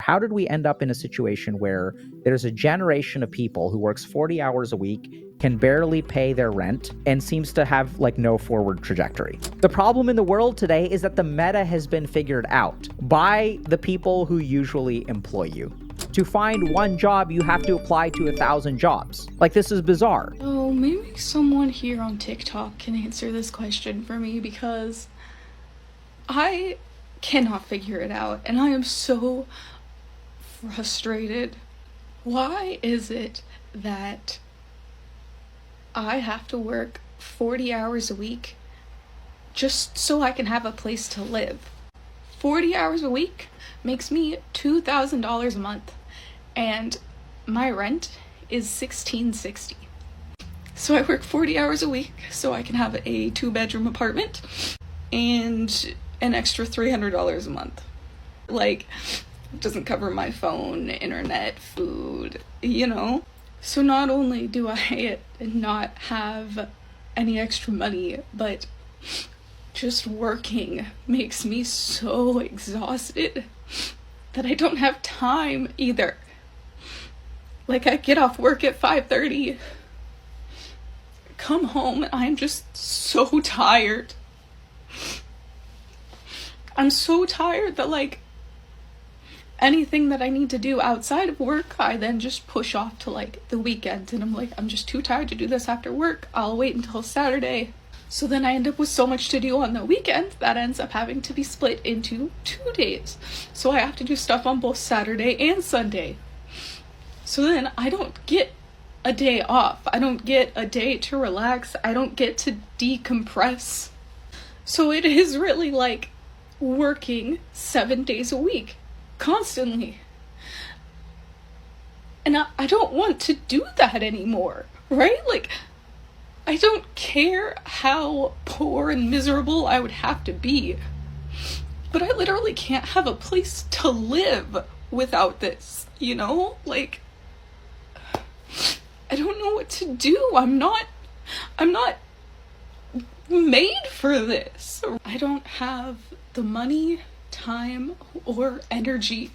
How did we end up in a situation where there's a generation of people who works 40 hours a week, can barely pay their rent, and seems to have like no forward trajectory? The problem in the world today is that the meta has been figured out by the people who usually employ you. To find one job, you have to apply to 1,000 jobs. Like, this is bizarre. Oh, maybe someone here on TikTok can answer this question for me, because I cannot figure it out and I am so frustrated. Why is it that I have to work 40 hours a week just so I can have a place to live? 40 hours a week makes me $2,000 a month, and my rent is $1,660. So I work 40 hours a week so I can have a 2-bedroom apartment and an extra $300 a month. Like, it doesn't cover my phone, internet, food, you know? So not only do I not have any extra money, but just working makes me so exhausted that I don't have time either. Like, I get off work at 5:30, come home, and I'm just so tired. I'm so tired that, like, anything that I need to do outside of work, I then just push off to, like, the weekend. And I'm like, I'm just too tired to do this after work. I'll wait until Saturday. So then I end up with so much to do on the weekend that ends up having to be split into 2 days. So I have to do stuff on both Saturday and Sunday. So then I don't get a day off. I don't get a day to relax. I don't get to decompress. So it is really like working 7 days a week, constantly. And I don't want to do that anymore, right? Like, I don't care how poor and miserable I would have to be, but I literally can't have a place to live without this, you know? Like, I don't know what to do. I'm not made for this. I don't have the money, time, or energy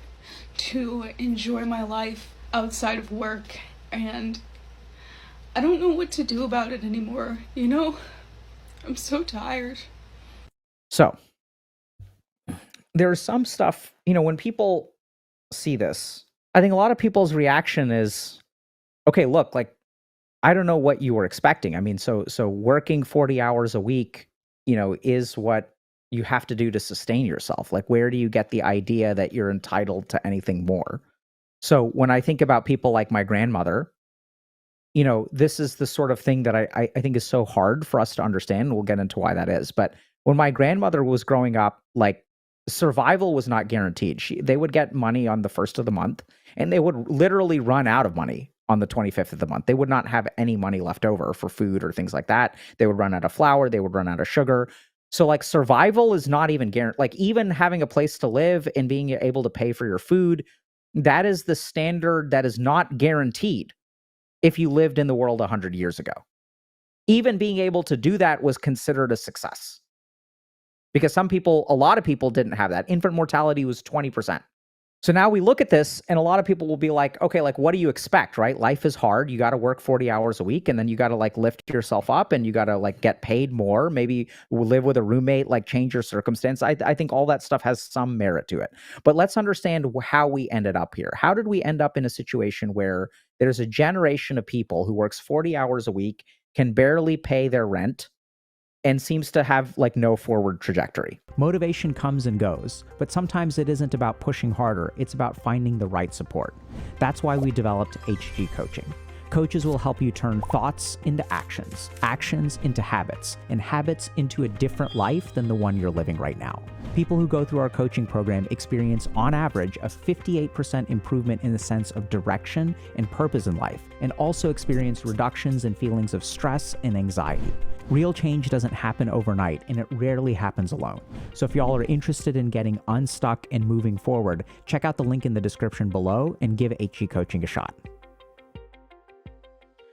to enjoy my life outside of work, and I don't know what to do about it anymore, you know? I'm so tired. So, there's some stuff, when people see this, I think a lot of people's reaction is, okay, look, like, I don't know what you were expecting. I mean, so working 40 hours a week, is what you have to do to sustain yourself. Like, where do you get the idea that you're entitled to anything more? So when I think about people like my grandmother, this is the sort of thing that I think is so hard for us to understand. We'll get into why that is. But when my grandmother was growing up, like, survival was not guaranteed. They would get money on the first of the month, and they would literally run out of money on the 25th of the month. They would not have any money left over for food or things like that. They would run out of flour. They would run out of sugar. So, like, survival is not even guaranteed. Like, even having a place to live and being able to pay for your food, that is the standard that is not guaranteed if you lived in the world 100 years ago. Even being able to do that was considered a success. Because a lot of people didn't have that. Infant mortality was 20%. So now we look at this, and a lot of people will be like, okay, like, what do you expect, right? Life is hard. You got to work 40 hours a week, and then you got to, like, lift yourself up, and you got to, like, get paid more. Maybe live with a roommate, like, change your circumstance. I think all that stuff has some merit to it. But let's understand how we ended up here. How did we end up in a situation where there's a generation of people who works 40 hours a week, can barely pay their rent, and seems to have, like, no forward trajectory? Motivation comes and goes, but sometimes it isn't about pushing harder, it's about finding the right support. That's why we developed HG Coaching. Coaches will help you turn thoughts into actions, actions into habits, and habits into a different life than the one you're living right now. People who go through our coaching program experience, on average, a 58% improvement in the sense of direction and purpose in life, and also experience reductions in feelings of stress and anxiety. Real change doesn't happen overnight, and it rarely happens alone. So if y'all are interested in getting unstuck and moving forward, check out the link in the description below and give HG Coaching a shot.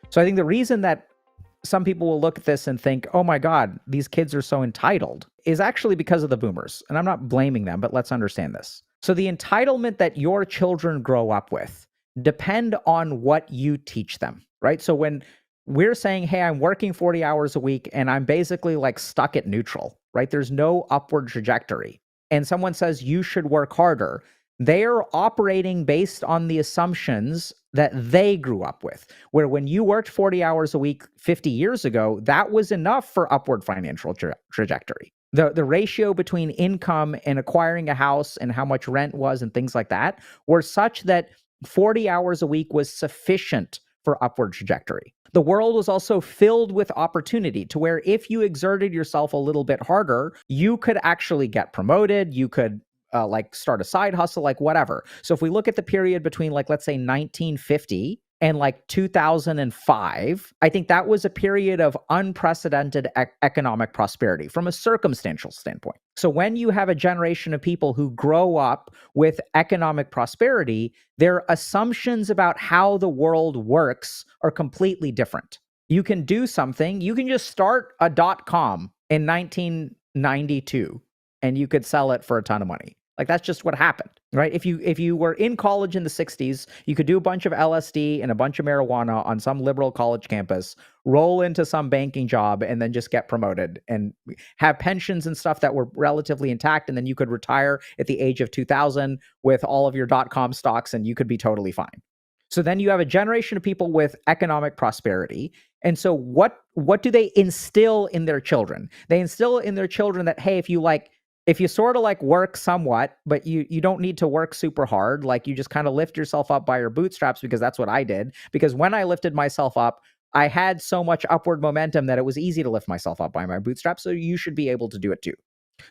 So I think the reason that some people will look at this and think, oh my God, these kids are so entitled, is actually because of the boomers. And I'm not blaming them, but let's understand this. So the entitlement that your children grow up with depend on what you teach them, right? So when we're saying, hey, I'm working 40 hours a week and I'm basically like stuck at neutral, right? There's no upward trajectory. And someone says you should work harder. They are operating based on the assumptions that they grew up with, where when you worked 40 hours a week 50 years ago, that was enough for upward financial trajectory. The ratio between income and acquiring a house and how much rent was and things like that were such that 40 hours a week was sufficient for upward trajectory. The world was also filled with opportunity to where if you exerted yourself a little bit harder, you could actually get promoted, you could like start a side hustle, like whatever. So if we look at the period between like, let's say 1950 and like 2005, I think that was a period of unprecedented economic prosperity from a circumstantial standpoint. So when you have a generation of people who grow up with economic prosperity, their assumptions about how the world works are completely different. You can do something, you can just start a .com in 1992 and you could sell it for a ton of money. Like that's just what happened, right? If you were in college in the 60s, you could do a bunch of LSD and a bunch of marijuana on some liberal college campus, roll into some banking job, and then just get promoted and have pensions and stuff that were relatively intact. And then you could retire at the age of 2000 with all of your .com stocks and you could be totally fine. So then you have a generation of people with economic prosperity. And so what do they instill in their children? They instill in their children that, hey, if you sort of like work somewhat, but you don't need to work super hard, like you just kind of lift yourself up by your bootstraps, because that's what I did. Because when I lifted myself up, I had so much upward momentum that it was easy to lift myself up by my bootstraps. So you should be able to do it too.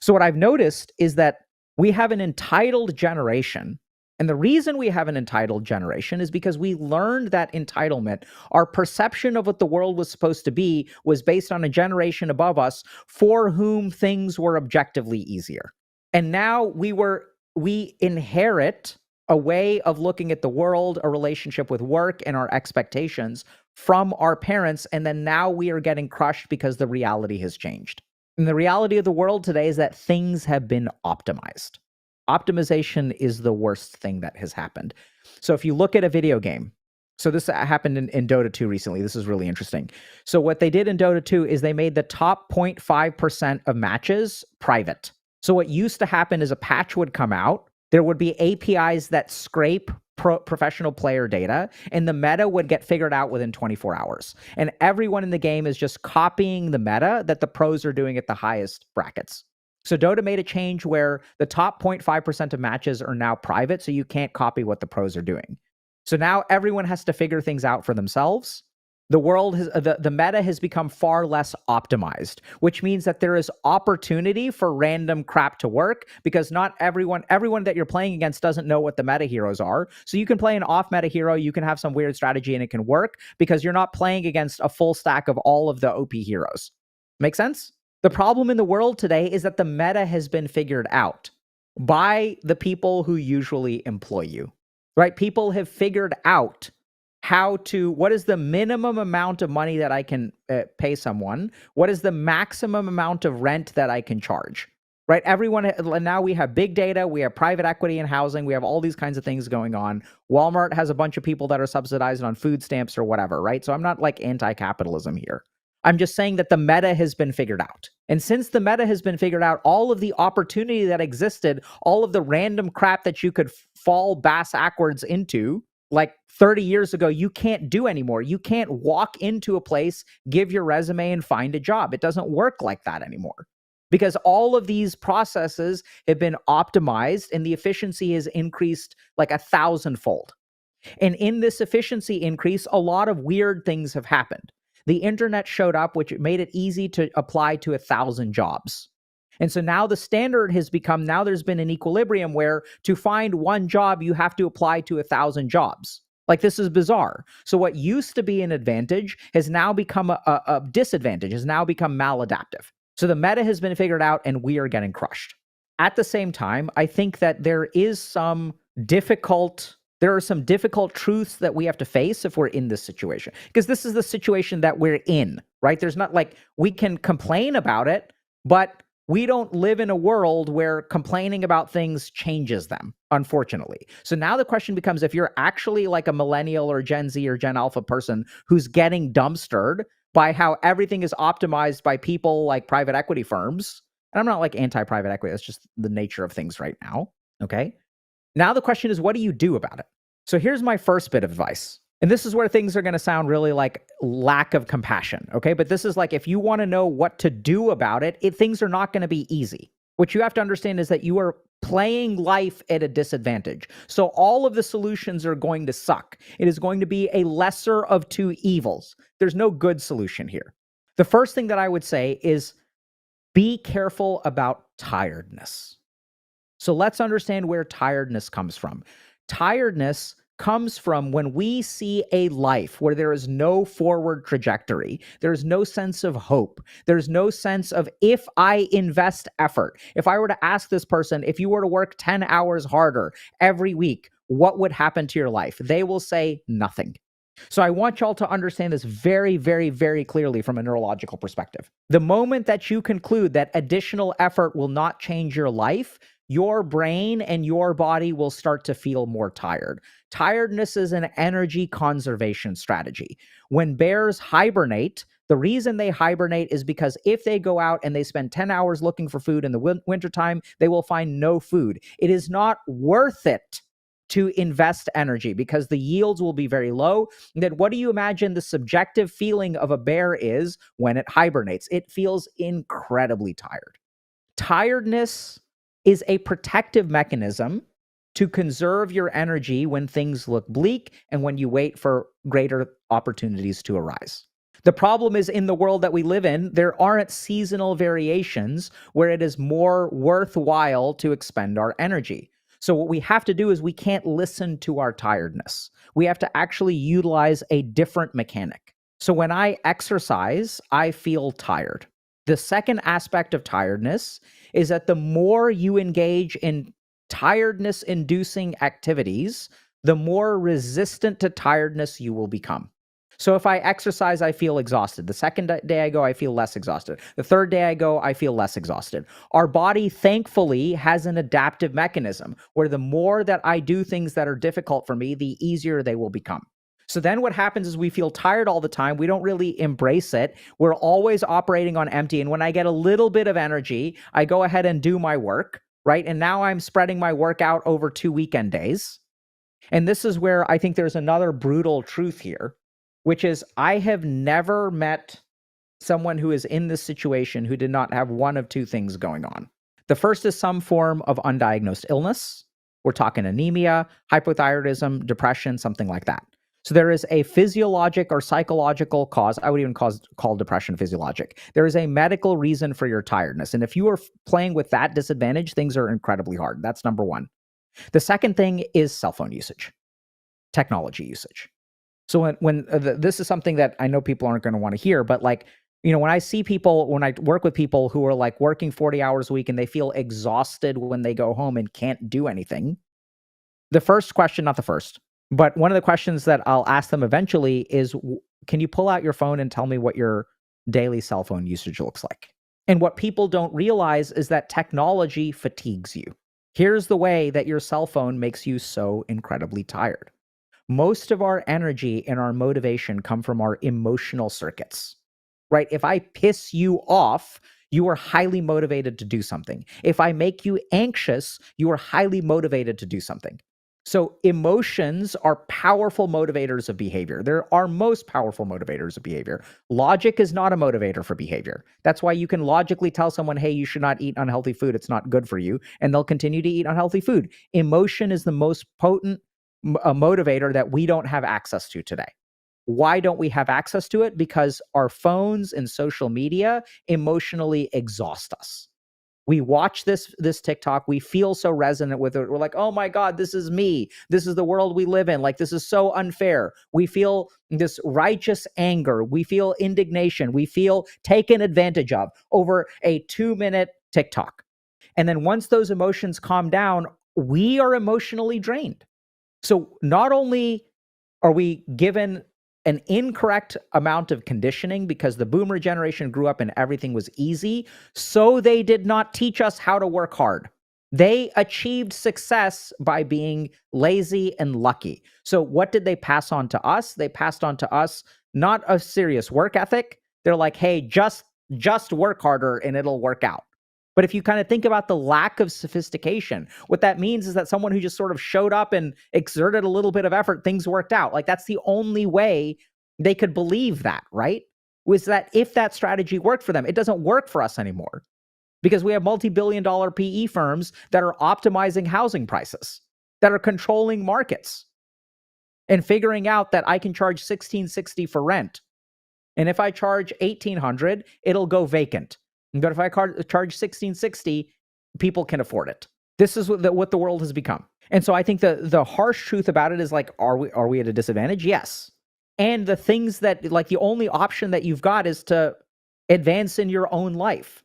So what I've noticed is that we have an entitled generation. And the reason we have an entitled generation is because we learned that entitlement, our perception of what the world was supposed to be, was based on a generation above us for whom things were objectively easier. And now we inherit a way of looking at the world, a relationship with work, and our expectations from our parents. And then now we are getting crushed because the reality has changed. And the reality of the world today is that things have been optimized. Optimization is the worst thing that has happened. So if you look at a video game, so this happened in Dota 2 recently. This is really interesting. So what they did in Dota 2 is they made the top 0.5% of matches private. So what used to happen is a patch would come out. There would be APIs that scrape professional player data, and the meta would get figured out within 24 hours. And everyone in the game is just copying the meta that the pros are doing at the highest brackets. So Dota made a change where the top 0.5% of matches are now private, so you can't copy what the pros are doing. So now everyone has to figure things out for themselves. The world has the meta has become far less optimized, which means that there is opportunity for random crap to work, because not everyone that you're playing against doesn't know what the meta heroes are. So you can play an off meta hero, you can have some weird strategy and it can work because you're not playing against a full stack of all of the OP heroes. Make sense? The problem in the world today is that the meta has been figured out by the people who usually employ you, right? People have figured out what is the minimum amount of money that I can pay someone? What is the maximum amount of rent that I can charge, right? Now we have big data, we have private equity in housing, we have all these kinds of things going on. Walmart has a bunch of people that are subsidized on food stamps or whatever, right? So I'm not like anti-capitalism here. I'm just saying that the meta has been figured out. And since the meta has been figured out, all of the opportunity that existed, all of the random crap that you could fall backwards into, like 30 years ago, you can't do anymore. You can't walk into a place, give your resume, and find a job. It doesn't work like that anymore, because all of these processes have been optimized and the efficiency has increased like 1,000-fold. And in this efficiency increase, a lot of weird things have happened. The internet showed up, which made it easy to apply to 1,000 jobs. And so now the standard has become, now there's been an equilibrium where to find one job, you have to apply to 1,000 jobs. Like, this is bizarre. So what used to be an advantage has now become a disadvantage, has now become maladaptive. So the meta has been figured out and we are getting crushed. At the same time, I think that there are some difficult truths that we have to face if we're in this situation, because this is the situation that we're in, right? There's not like, we can complain about it, but We don't live in a world where complaining about things changes them, unfortunately. So now the question becomes, if you're actually like a millennial or Gen Z or Gen Alpha person who's getting dumpstered by how everything is optimized by people like private equity firms, and I'm not like anti-private equity, that's just the nature of things right now, okay? Now the question is, what do you do about it? So here's my first bit of advice. And this is where things are going to sound really like lack of compassion, okay? But this is like, if you want to know what to do about it, things are not going to be easy. What you have to understand is that you are playing life at a disadvantage. So all of the solutions are going to suck. It is going to be a lesser of two evils. There's no good solution here. The first thing that I would say is be careful about tiredness. So let's understand where tiredness comes from. Tiredness comes from when we see a life where there is no forward trajectory. There's no sense of hope. There's no sense of, if I invest effort, if I were to ask this person, if you were to work 10 hours harder every week, what would happen to your life? They will say nothing. So I want y'all to understand this very, very, very clearly from a neurological perspective. The moment that you conclude that additional effort will not change your life, your brain and your body will start to feel more tired. Tiredness is an energy conservation strategy. When bears hibernate, the reason they hibernate is because if they go out and they spend 10 hours looking for food in the wintertime, they will find no food. It is not worth it to invest energy because the yields will be very low. And then what do you imagine the subjective feeling of a bear is when it hibernates? It feels incredibly tired. Tiredness is a protective mechanism to conserve your energy when things look bleak and when you wait for greater opportunities to arise. The problem is, in the world that we live in, there aren't seasonal variations where it is more worthwhile to expend our energy. So what we have to do is we can't listen to our tiredness. We have to actually utilize a different mechanic. So when I exercise, I feel tired. The second aspect of tiredness is that the more you engage in tiredness-inducing activities, the more resistant to tiredness you will become. So if I exercise, I feel exhausted. The second day I go, I feel less exhausted. The third day I go, I feel less exhausted. Our body, thankfully, has an adaptive mechanism where the more that I do things that are difficult for me, the easier they will become. So then what happens is we feel tired all the time. We don't really embrace it. We're always operating on empty. And when I get a little bit of energy, I go ahead and do my work, right? And now I'm spreading my work out over 2 weekend days. And this is where I think there's another brutal truth here, which is I have never met someone who is in this situation who did not have one of two things going on. The first is some form of undiagnosed illness. We're talking anemia, hypothyroidism, depression, something like that. So there is a physiologic or psychological cause. I would even call depression physiologic. There is a medical reason for your tiredness. And if you are playing with that disadvantage, things are incredibly hard. That's number one. The second thing is cell phone usage, technology usage. So when this is something that I know people aren't going to want to hear, but like, you know, when I see people, when I work with people who are like working 40 hours a week and they feel exhausted when they go home and can't do anything, the first question, not the first, but one of the questions that I'll ask them eventually is, can you pull out your phone and tell me what your daily cell phone usage looks like? And what people don't realize is that technology fatigues you. Here's the way that your cell phone makes you so incredibly tired. Most of our energy and our motivation come from our emotional circuits, right? If I piss you off, you are highly motivated to do something. If I make you anxious, you are highly motivated to do something. So emotions are powerful motivators of behavior. They're our most powerful motivators of behavior. Logic is not a motivator for behavior. That's why you can logically tell someone, hey, you should not eat unhealthy food. It's not good for you. And they'll continue to eat unhealthy food. Emotion is the most potent motivator that we don't have access to today. Why don't we have access to it? Because our phones and social media emotionally exhaust us. We watch this TikTok, we feel so resonant with it. We're like, oh my God, this is me. This is the world we live in. Like, this is so unfair. We feel this righteous anger. We feel indignation. We feel taken advantage of over a 2-minute TikTok. And then once those emotions calm down, we are emotionally drained. So not only are we given an incorrect amount of conditioning because the boomer generation grew up and everything was easy. So they did not teach us how to work hard. They achieved success by being lazy and lucky. So what did they pass on to us? They passed on to us not a serious work ethic. They're like, hey, just work harder and it'll work out. But if you kind of think about the lack of sophistication, what that means is that someone who just sort of showed up and exerted a little bit of effort, things worked out. Like that's the only way they could believe that, right? Was that if that strategy worked for them, it doesn't work for us anymore because we have multi-billion-dollar PE firms that are optimizing housing prices, that are controlling markets and figuring out that I can charge $1,660 for rent. And if I charge $1,800, it'll go vacant. But if I charge $1,660, people can afford it. This is what the world has become. And so I think the harsh truth about it is like, are we at a disadvantage? Yes. And the things that like the only option that you've got is to advance in your own life.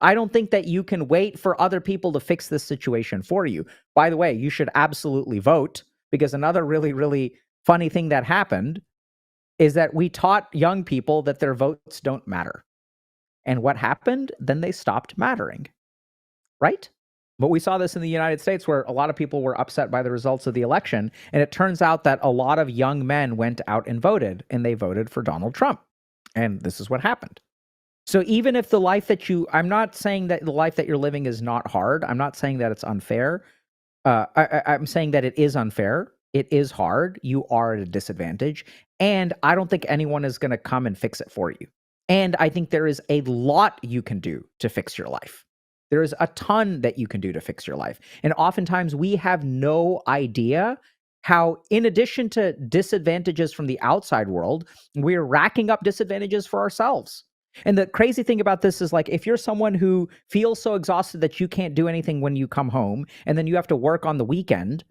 I don't think that you can wait for other people to fix this situation for you. By the way, you should absolutely vote because another really, really funny thing that happened is that we taught young people that their votes don't matter. And what happened? Then they stopped mattering, right? But we saw this in the United States where a lot of people were upset by the results of the election. And it turns out that a lot of young men went out and they voted for Donald Trump. And this is what happened. So even if the life that I'm not saying that the life that you're living is not hard. I'm not saying that it's unfair. I'm saying that it is unfair. It is hard. You are at a disadvantage. And I don't think anyone is going to come and fix it for you. And I think there is a lot you can do to fix your life. There is a ton that you can do to fix your life. And oftentimes we have no idea how, in addition to disadvantages from the outside world, we're racking up disadvantages for ourselves. And the crazy thing about this is like, if you're someone who feels so exhausted that you can't do anything when you come home, and then you have to work on the weekend,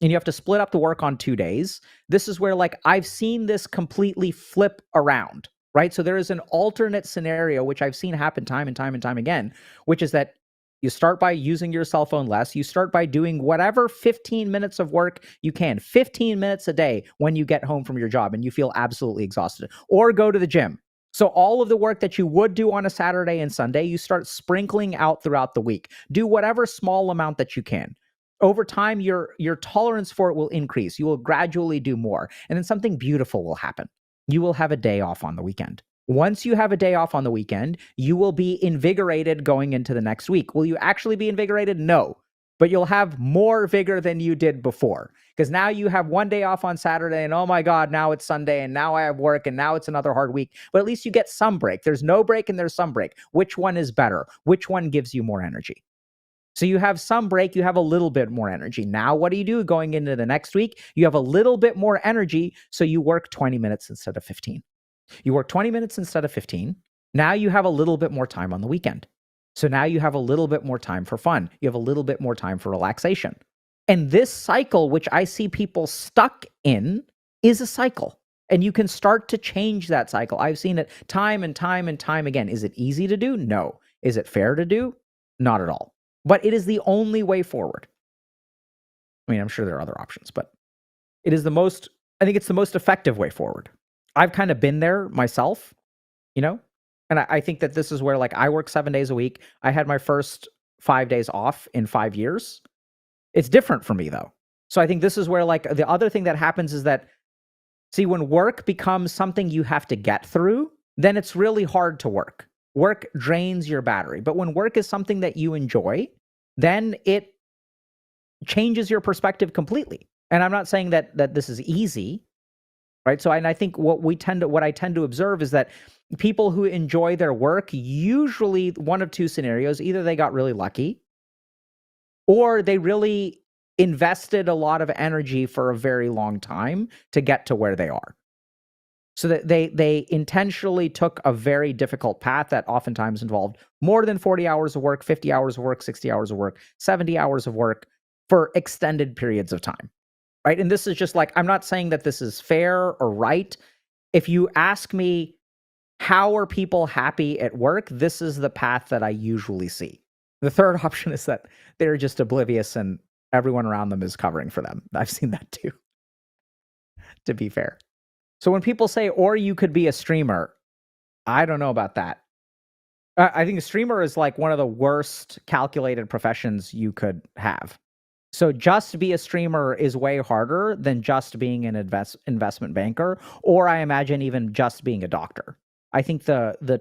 and you have to split up the work on 2 days, this is where like I've seen this completely flip around. Right. So there is an alternate scenario, which I've seen happen time and time and time again, which is that you start by using your cell phone less. You start by doing whatever 15 minutes of work you can, 15 minutes a day when you get home from your job and you feel absolutely exhausted, or go to the gym. So all of the work that you would do on a Saturday and Sunday, you start sprinkling out throughout the week. Do whatever small amount that you can. Over time, your tolerance for it will increase. You will gradually do more. And then something beautiful will happen. You will have a day off on the weekend. Once you have a day off on the weekend, you will be invigorated going into the next week. Will you actually be invigorated? No, but you'll have more vigor than you did before because now you have one day off on Saturday and oh my God, now it's Sunday and now I have work and now it's another hard week. But at least you get some break. There's no break and there's some break. Which one is better? Which one gives you more energy? So you have some break, you have a little bit more energy. Now, what do you do going into the next week? You have a little bit more energy, so you work 20 minutes instead of 15. You work 20 minutes instead of 15. Now you have a little bit more time on the weekend. So now you have a little bit more time for fun. You have a little bit more time for relaxation. And this cycle, which I see people stuck in, is a cycle. And you can start to change that cycle. I've seen it time and time and time again. Is it easy to do? No. Is it fair to do? Not at all. But it is the only way forward. I mean, I'm sure there are other options, but it is I think it's the most effective way forward. I've kind of been there myself, and I think that this is where like I work 7 days a week. I had my first 5 days off in 5 years. It's different for me though. So I think this is where like the other thing that happens is that, see, when work becomes something you have to get through, then it's really hard to work. Work drains your battery. But when work is something that you enjoy, then it changes your perspective completely. And I'm not saying that this is easy, right? So and I think what I tend to observe is that people who enjoy their work, usually one of two scenarios: either they got really lucky, or they really invested a lot of energy for a very long time to get to where they are. So that they intentionally took a very difficult path that oftentimes involved more than 40 hours of work, 50 hours of work, 60 hours of work, 70 hours of work for extended periods of time, right? And this is just like, I'm not saying that this is fair or right. If you ask me, how are people happy at work? This is the path that I usually see. The third option is that they're just oblivious and everyone around them is covering for them. I've seen that too, to be fair. So when people say, or you could be a streamer, I don't know about that. I think a streamer is like one of the worst calculated professions you could have. So just be a streamer is way harder than just being an investment banker, or I imagine even just being a doctor. I think the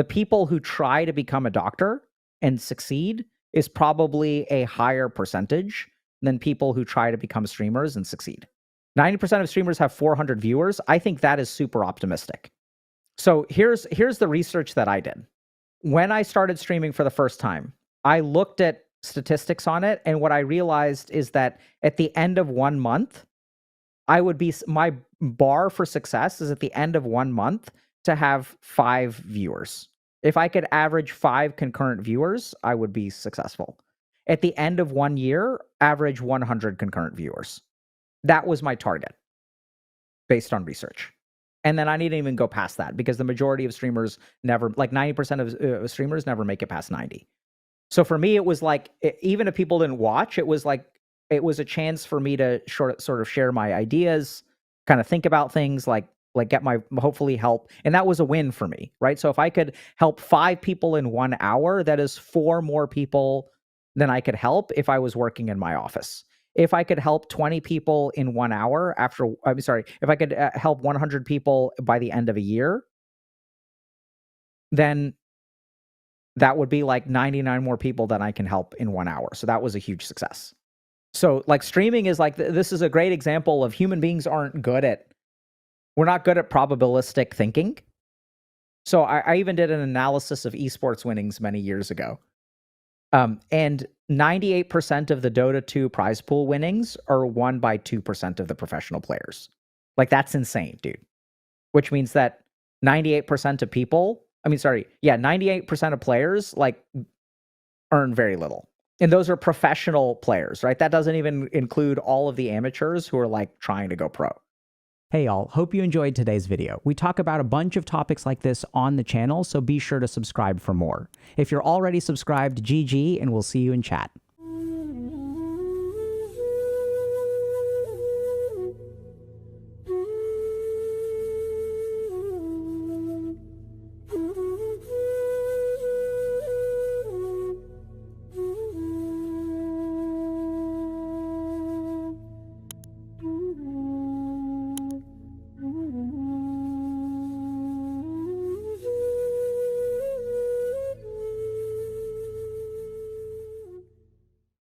people who try to become a doctor and succeed is probably a higher percentage than people who try to become streamers and succeed. 90% of streamers have 400 viewers. I think that is super optimistic. So here's the research that I did. When I started streaming for the first time, I looked at statistics on it, and what I realized is that at the end of 1 month, my bar for success is at the end of 1 month to have 5 viewers. If I could average 5 concurrent viewers, I would be successful. At the end of 1 year, average 100 concurrent viewers. That was my target based on research. And then I didn't even go past that because the majority of streamers never, like 90% of streamers never make it past 90. So for me, it was like, even if people didn't watch, it was a chance for me to sort of share my ideas, kind of think about things, like get my, hopefully help. And that was a win for me, right? So if I could help 5 people in 1 hour, that is 4 more people than I could help if I was working in my office. If I could help 20 people in 1 hour if I could help 100 people by the end of a year, then that would be like 99 more people than I can help in 1 hour. So that was a huge success. So like streaming is like, this is a great example of human beings we're not good at probabilistic thinking. So I even did an analysis of esports winnings many years ago. And 98% of the Dota 2 prize pool winnings are won by 2% of the professional players. Like, that's insane, dude. Which means that 98% of people, 98% of players like earn very little. And those are professional players, right? That doesn't even include all of the amateurs who are like trying to go pro. Hey y'all, hope you enjoyed today's video. We talk about a bunch of topics like this on the channel, so be sure to subscribe for more. If you're already subscribed, GG, and we'll see you in chat.